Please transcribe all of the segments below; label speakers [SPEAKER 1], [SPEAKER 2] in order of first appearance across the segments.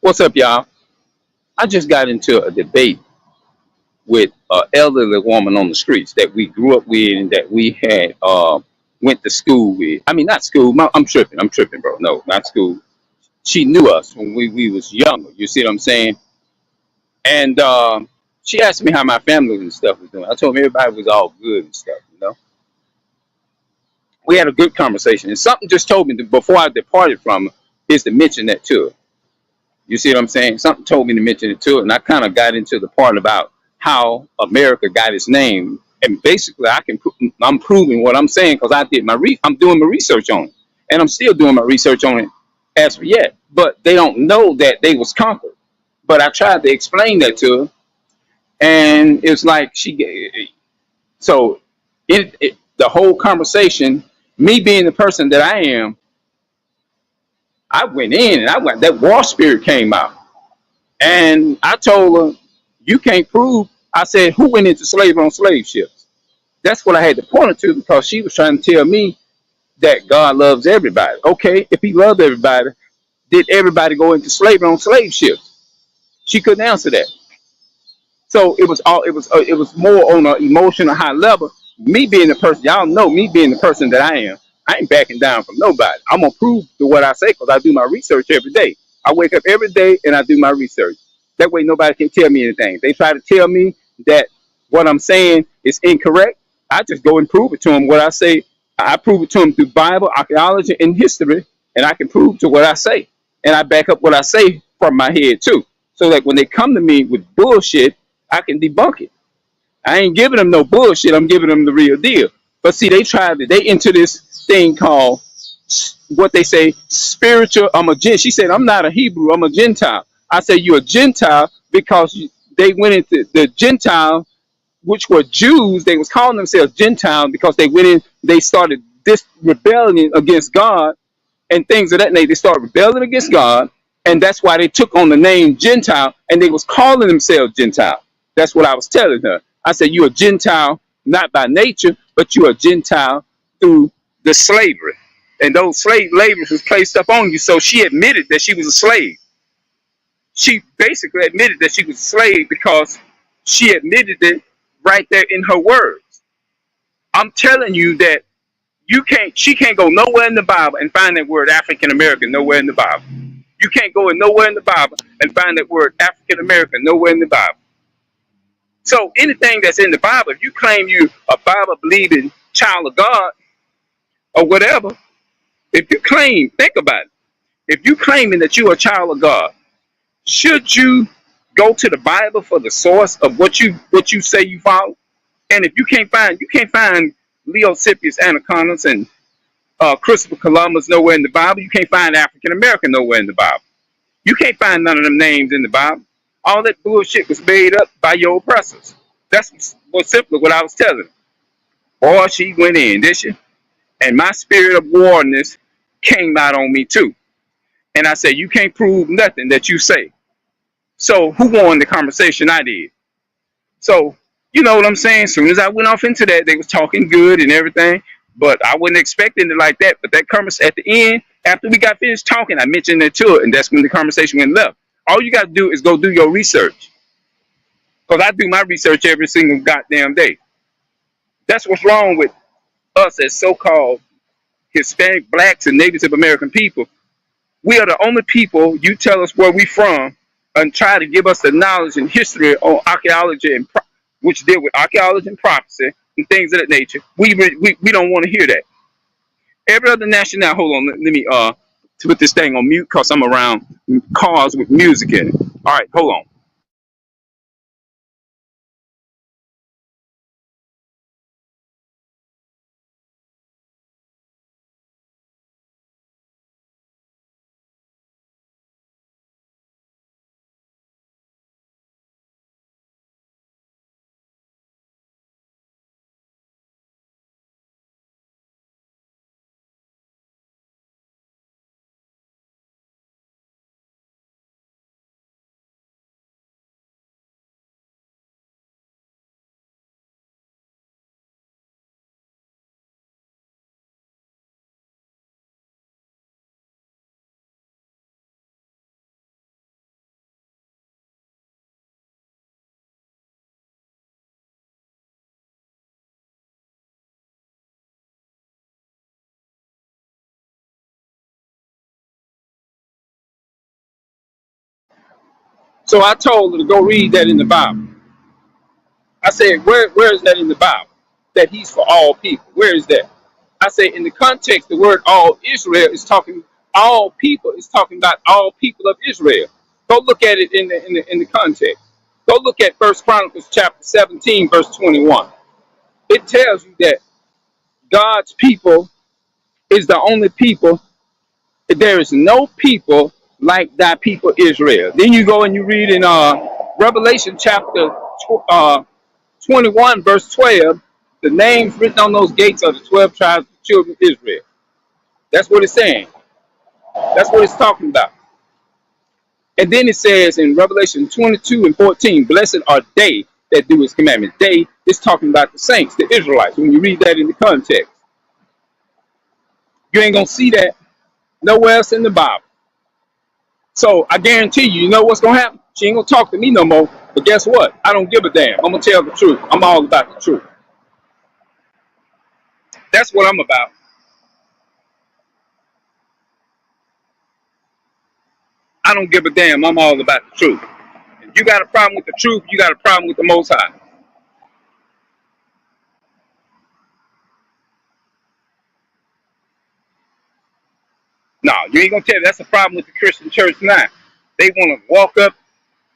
[SPEAKER 1] What's up, y'all? I just got into a debate with an elderly woman on the streets that we grew up with and that we had went to school with. I mean, not school. I'm tripping. I'm tripping, bro. No, not school. She knew us when we was younger. You see what I'm saying? And she asked me how my family and stuff was doing. I told her everybody was all good and stuff. We had a good conversation, and something just told me before I departed from her is to mention that to her. You see what I'm saying? Something told me to mention it too, and I kind of got into the part about how America got its name. And basically, I'm proving what I'm saying because I'm doing my research on it, and I'm still doing my research on it as for yet. But they don't know that they was conquered. But I tried to explain that to her, and it's like so the whole conversation, me being the person that I am, I went in and I went that war spirit came out. And I told her, you can't prove. I said, who went into slavery on slave ships? That's what I had to point her to because she was trying to tell me that God loves everybody. Okay, if he loved everybody, did everybody go into slavery on slave ships? She couldn't answer that. So it was more on an emotional high level. Me being the person, y'all know me being the person that I am, I ain't backing down from nobody. I'm gonna prove to what I say because I do my research every day. I wake up every day and I do my research. That way nobody can tell me anything. They try to tell me that what I'm saying is incorrect. I just go and prove it to them. What I say, I prove it to them through Bible, archaeology, and history, and I can prove to what I say. And I back up what I say from my head too. So that when they come to me with bullshit, I can debunk it. I ain't giving them no bullshit. I'm giving them the real deal. But see, they into this thing called what they say spiritual. She said, I'm not a Hebrew. I'm a Gentile. I said, you're a Gentile because they went into the Gentile, which were Jews. They was calling themselves Gentile because they went in. They started this rebellion against God and things of that nature. They started rebelling against God, and that's why they took on the name Gentile, and they was calling themselves Gentile. That's what I was telling her. I said, you're a Gentile, not by nature, but you're a Gentile through the slavery. And those slave labors was placed up on you. So she admitted that she was a slave. She basically admitted that she was a slave because she admitted it right there in her words. I'm telling you that she can't go nowhere in the Bible and find that word African American nowhere in the Bible. You can't go in nowhere in the Bible and find that word African American nowhere in the Bible. So anything that's in the Bible, if you claim you a Bible believing child of God or whatever, if you claim, think about it. If you claiming that you're a child of God, should you go to the Bible for the source of what you say you follow? And if you can't find Leo Sippius Anacondas and Christopher Columbus nowhere in the Bible. You can't find African American nowhere in the Bible. You can't find none of them names in the Bible. All that bullshit was made up by your oppressors. That's more simply what I was telling her. Boy, she went in, did she? And my spirit of warness came out on me too. And I said, you can't prove nothing that you say. So who won the conversation? I did. So you know what I'm saying? As soon as I went off into that, they was talking good and everything, but I wasn't expecting it like that. But that conversation at the end, after we got finished talking, I mentioned it to her, and that's when the conversation went left. All you got to do is go do your research, because I do my research every single goddamn day. That's what's wrong with us as so-called Hispanic, blacks, and Native American people. We are the only people you tell us where we from and try to give us the knowledge and history on archaeology and which deal with archaeology and prophecy and things of that nature. We don't want to hear that. Every other national. Hold on, let me to put this thing on mute because I'm around cars with music in it. All right, hold on. So I told her to go read that in the Bible. I said, where is that in the Bible? That he's for all people. Where is that? I say in the context, the word all Israel is talking all people. It's talking about all people of Israel. Go look at it in the context. Go look at First Chronicles chapter 17, verse 21. It tells you that God's people is the only people. There is no people like thy people Israel. Then you go and you read in Revelation chapter 21, verse 12, the names written on those gates are the 12 tribes of the children of Israel. That's what it's saying. That's what it's talking about. And then it says in Revelation 22 and 14, blessed are they that do his commandments. They is talking about the saints, the Israelites, when you read that in the context. You ain't going to see that nowhere else in the Bible. So I guarantee you, you know what's going to happen? She ain't going to talk to me no more. But guess what? I don't give a damn. I'm going to tell the truth. I'm all about the truth. That's what I'm about. I don't give a damn. I'm all about the truth. If you got a problem with the truth, you got a problem with the Most High. No, you ain't going to tell me. That's a problem with the Christian church now. They want to walk up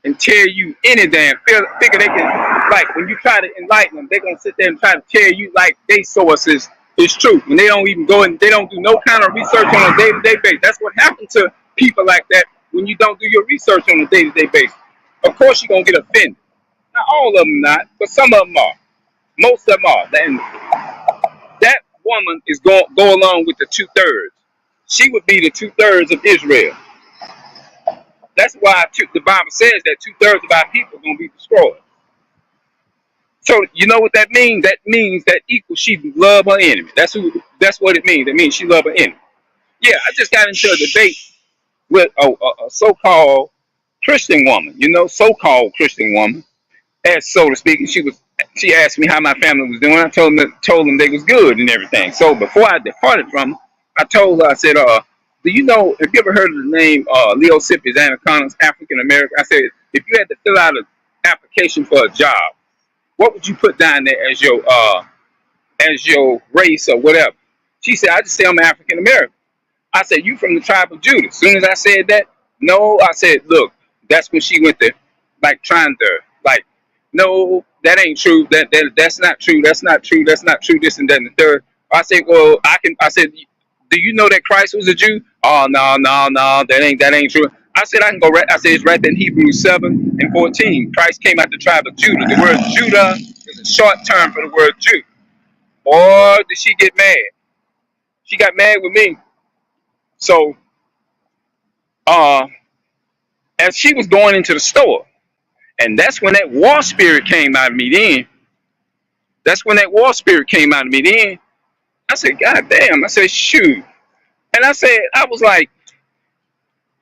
[SPEAKER 1] and tell you any damn figure they can, like when you try to enlighten them, they're gonna sit there and try to tell you like they sources is truth. When they don't even go and they don't do no kind of research on a day-to-day basis. That's what happens to people like that when you don't do your research on a day-to-day basis. Of course you're gonna get offended. Not all of them not, but some of them are. Most of them are. And that woman is going to go along with the 2/3. She would be the 2/3 of Israel. That's why the Bible says that 2/3 of our people are going to be destroyed. So you know what that means? That means that equals she love her enemy. That's what it means. It means she love her enemy. Yeah, I just got into a debate with a so-called Christian woman. You know, so-called Christian woman, as so to speak. She asked me how my family was doing. I told them they was good and everything. So before I departed from her, I told her, I said, do you know, have you ever heard of the name Leosipis anacondas, African American? I said, if you had to fill out an application for a job, what would you put down there as your race or whatever? She said, I just say I'm African American. I said, you from the tribe of Judah. As soon as I said that, no, I said, look, that's when she went there, like trying to, like, no, that ain't true. That's not true. That's not true. That's not true. This and that and the third. I said, well, I said, do you know that Christ was a Jew? Oh, no, that ain't true. I said, I can go right. I said, it's right there in Hebrews 7 and 14. Christ came out the tribe of Judah. The word Judah is a short term for the word Jew. Or did she get mad? She got mad with me. So, as she was going into the store, and that's when that war spirit came out of me then. That's when that war spirit came out of me then. I said, God damn. I said, shoot. And I said, I was like,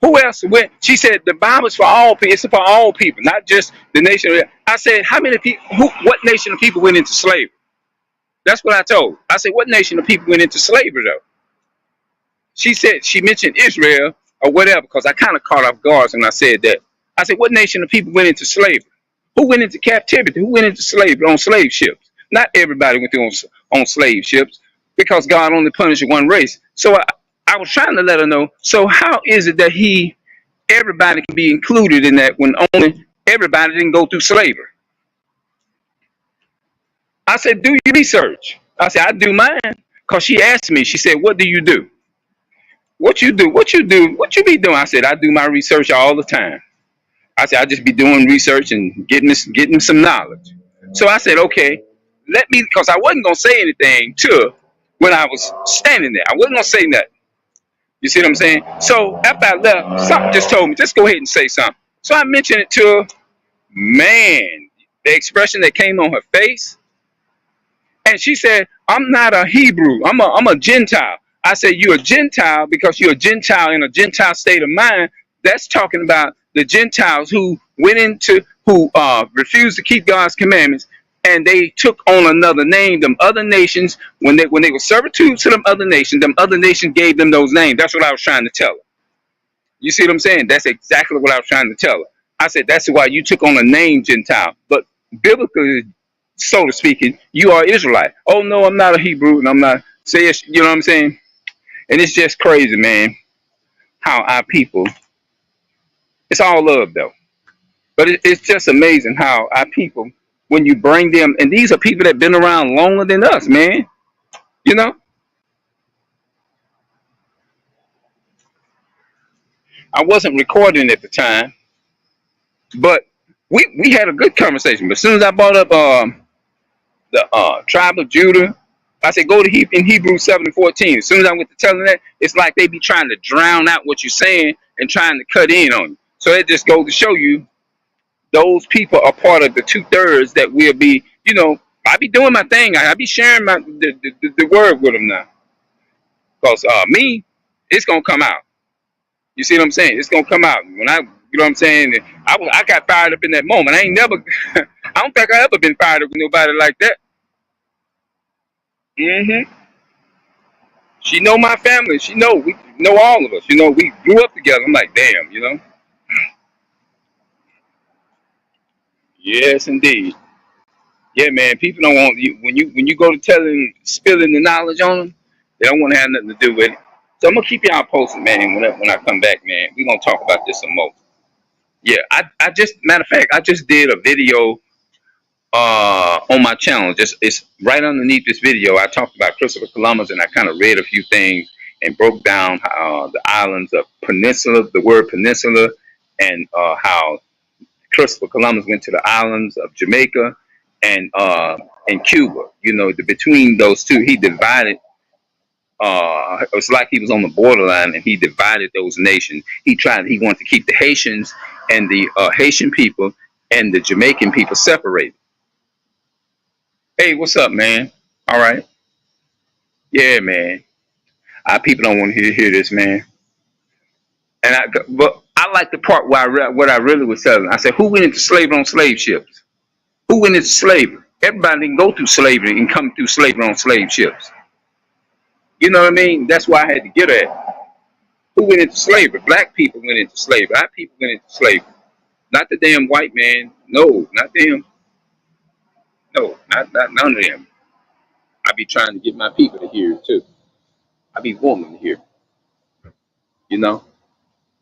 [SPEAKER 1] who else went? She said, the Bible's for all people. It's for all people, not just the nation. I said, how many people, what nation of people went into slavery? That's what I told. I said, what nation of people went into slavery, though? She said, she mentioned Israel or whatever, because I kind of caught off guard when I said that. I said, what nation of people went into slavery? Who went into captivity? Who went into slavery on slave ships? Not everybody went through on slave ships, because God only punished one race. So I was trying to let her know, so how is it that everybody can be included in that when only everybody didn't go through slavery? I said, do your research. I said, I do mine. Because she asked me, she said, what do you do? What you do? What you be doing? I said, I do my research all the time. I said, I just be doing research and getting some knowledge. So I said, okay, let me, because I wasn't going to say anything to her when I was standing there. I wasn't going to say nothing. You see what I'm saying? So after I left, something just told me, just go ahead and say something. So I mentioned it to her. Man, the expression that came on her face. And she said, I'm not a Hebrew. I'm a Gentile. I said, you're a Gentile because you're a Gentile in a Gentile state of mind. That's talking about the Gentiles who refused to keep God's commandments, and they took on another name. Them other nations, when they were servitude to them other nations gave them those names. That's what I was trying to tell her. You see what I'm saying? That's exactly what I was trying to tell her. I said, that's why you took on the name Gentile. But biblically, so to speaking, you are Israelite. Oh no, I'm not a Hebrew, and I'm not. Say, you know what I'm saying? And it's just crazy, man. How our people. It's all love though, but it's just amazing how our people, when you bring them, and these are people that been around longer than us, man. You know, I wasn't recording at the time, but we had a good conversation. But as soon as I brought up the tribe of Judah, I said go to in Hebrews 7:14. As soon as I went to telling that, it's like they be trying to drown out what you're saying and trying to cut in on you. So it just goes to show you those people are part of the 2/3 that will be. You know, I be doing my thing. I be sharing the word with them now. Cause me, it's gonna come out. You see what I'm saying? It's gonna come out when you know what I'm saying. I got fired up in that moment. I ain't never. I don't think I ever been fired up with nobody like that. She know my family. She know we know all of us. You know, we grew up together. I'm like, damn. You know. Yes, indeed. Yeah, man. People don't want you when you go to spilling the knowledge on them. They don't want to have nothing to do with it. So I'm gonna keep y'all posted, man. When I come back, man, we gonna talk about this some more. Yeah, I just matter of fact, I just did a video on my channel. Just it's right underneath this video. I talked about Christopher Columbus, and I kind of read a few things and broke down the islands of Peninsula, the word Peninsula, and how Christopher Columbus went to the islands of Jamaica and Cuba. You know, between those two, he divided. It was like he was on the borderline, and he divided those nations. He wanted to keep the Haitians and the Haitian people and the Jamaican people separated. Hey, what's up, man? All right. Yeah, man. Our people don't want to hear this, man. But I like the part where what I really was telling. I said, who went into slavery on slave ships? Who went into slavery? Everybody didn't go through slavery and come through slavery on slave ships. You know what I mean? That's why I had to get at. Who went into slavery? Black people went into slavery. Our people went into slavery. Not the damn white man. No, not them. No, not none of them. I be trying to get my people to hear it too. I be wanting them to hear. You know,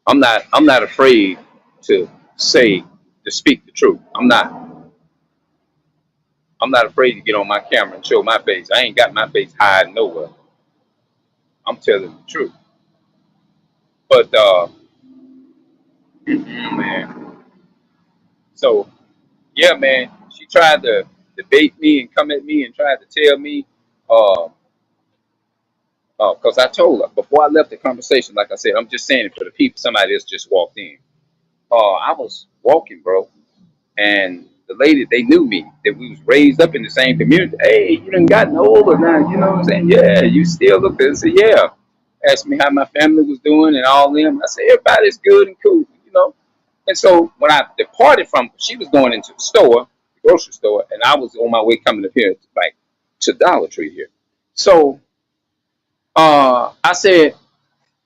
[SPEAKER 1] I'm not afraid to speak the truth. I'm not afraid to get on my camera and show my face. I ain't got my face hiding nowhere. I'm telling the truth. But man. So yeah, man, she tried to debate me and come at me and tried to tell me because I told her before I left the conversation, like I said, I'm just saying it for the people, somebody else just walked in. I was walking, bro, and the lady, they knew me, that we was raised up in the same community. Hey, you done gotten older now, you know what I'm saying? Yeah, you still look good. I said, yeah. Asked me how my family was doing and all them. I said, everybody's good and cool, you know. And so when I departed she was going into the store, the grocery store, and I was on my way coming up here, like to Dollar Tree here. So I said,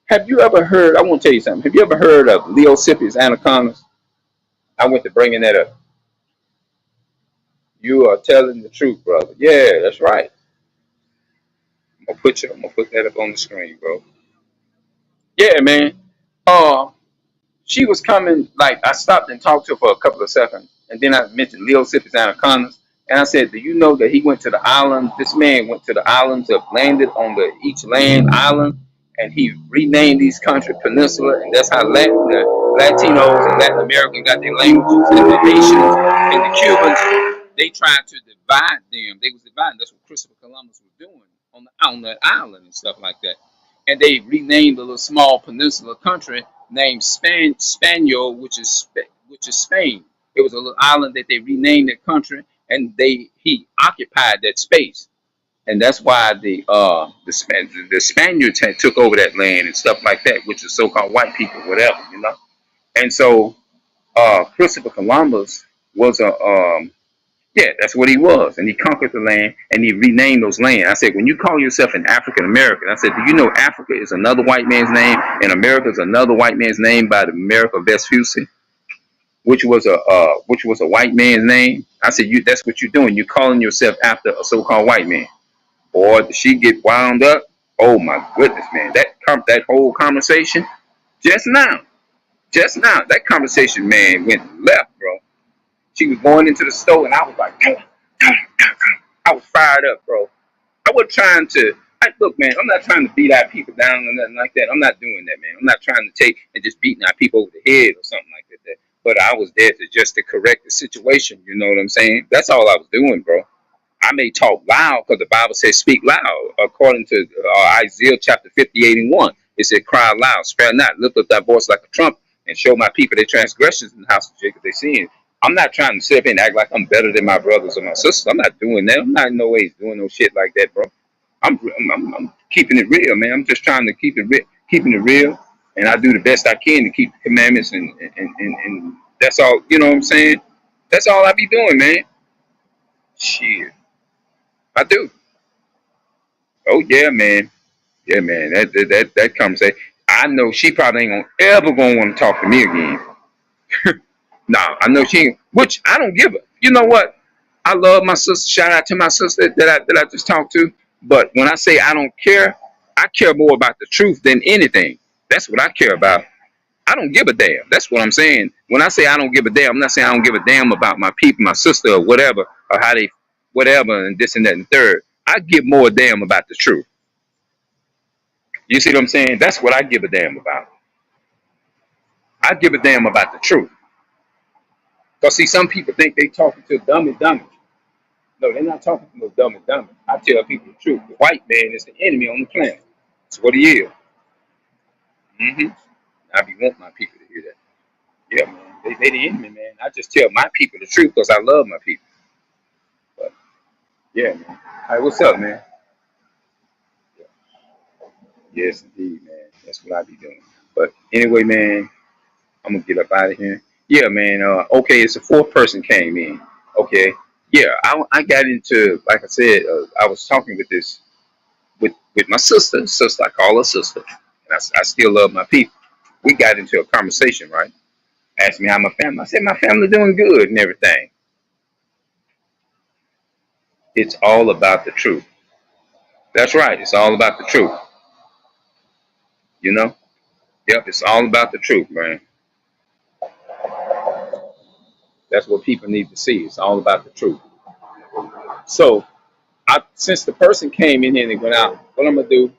[SPEAKER 1] have you ever heard, I want to tell you something. Have you ever heard of Leosippius anacondas? I went to bringing that up. You are telling the truth, brother. Yeah, that's right. I'm gonna put that up on the screen, bro. Yeah, man. She was coming, like I stopped and talked to her for a couple of seconds, and then I mentioned Leosippius anacondas, and I said, do you know that he went to the island? This man went to the islands of landed on each land island, and he renamed these countries Peninsula, and that's how the Latinos and Latin Americans got their languages, and the Haitians and the Cubans, they tried to divide them. They was dividing. That's what Christopher Columbus was doing on the island and stuff like that. And they renamed a little small peninsula country named Spaniel, which is Spain. It was a little island that they renamed that country, and he occupied that space, and that's why the Spaniards had took over that land and stuff like that, which is so-called white people, whatever, you know. And so Christopher Columbus was yeah, that's what he was. And he conquered the land and he renamed those lands. I said, when you call yourself an African American, I said, do you know Africa is another white man's name and America is another white man's name by the America Vespucci? which was a white man's name. I said, you that's what you're doing. You're calling yourself after a so-called white man. Boy, did she get wound up? Oh my goodness, man! That whole conversation just now, that conversation, man, went left, bro. She was going into the store, and I was like, I was fired up, bro. I was trying to. Look, man, I'm not trying to beat our people down or nothing like that. I'm not doing that, man. I'm not trying to take and just beating our people over the head or something like that. But I was there to just to correct the situation. You know what I'm saying? That's all I was doing, bro. I may talk loud because the Bible says speak loud. According to Isaiah chapter 58 and 1, it said, cry loud, spare not, lift up thy voice like a trumpet, and show my people their transgressions in the house of Jacob they sin. I'm not trying to sit up and act like I'm better than my brothers or my sisters. I'm not doing that. I'm not in no ways doing no shit like that, bro. I'm keeping it real, man. I'm just trying to keeping it real, and I do the best I can to keep the commandments, and that's all. You know what I'm saying? That's all I be doing, man. Shit, I do. Oh yeah, man. Yeah, man. That conversation. I know she probably ain't gonna want to talk to me again. Nah, I know she ain't. Which I don't give a. You know what? I love my sister. Shout out to my sister that I just talked to. But when I say I don't care, I care more about the truth than anything. That's what I care about. I don't give a damn. That's what I'm saying. When I say I don't give a damn, I'm not saying I don't give a damn about my people, my sister, or whatever, or how they, whatever, and this and that and third. I give more damn about the truth. You see what I'm saying? That's what I give a damn about. I give a damn about the truth. Because see, some people think they talking to dumb and dummy. No, they're not talking to no dumb and dummy. I tell people the truth. The white man is the enemy on the planet. That's what he is. Mm-hmm. I be want my people to hear that. Yeah, man. They the enemy, man. I just tell my people the truth because I love my people. But yeah, man. All right, what's up, man? Yes, indeed, man. That's what I be doing. But anyway, man, I'm gonna get up out of here. Yeah, man. Okay, it's a fourth person came in. Okay. Yeah, I got into, like I said, I was talking with with my sister. Sister, I call her sister, and I still love my people. We got into a conversation, right? Asked me how my family. I said my family doing good and everything. It's all about the truth. That's right. It's all about the truth. You know. Yep. It's all about the truth, man. That's what people need to see. It's all about the truth. So, since the person came in here and went out, what I'm gonna do?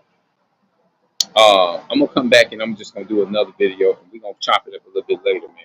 [SPEAKER 1] I'm gonna come back and I'm just gonna do another video. And we're gonna chop it up a little bit later, man.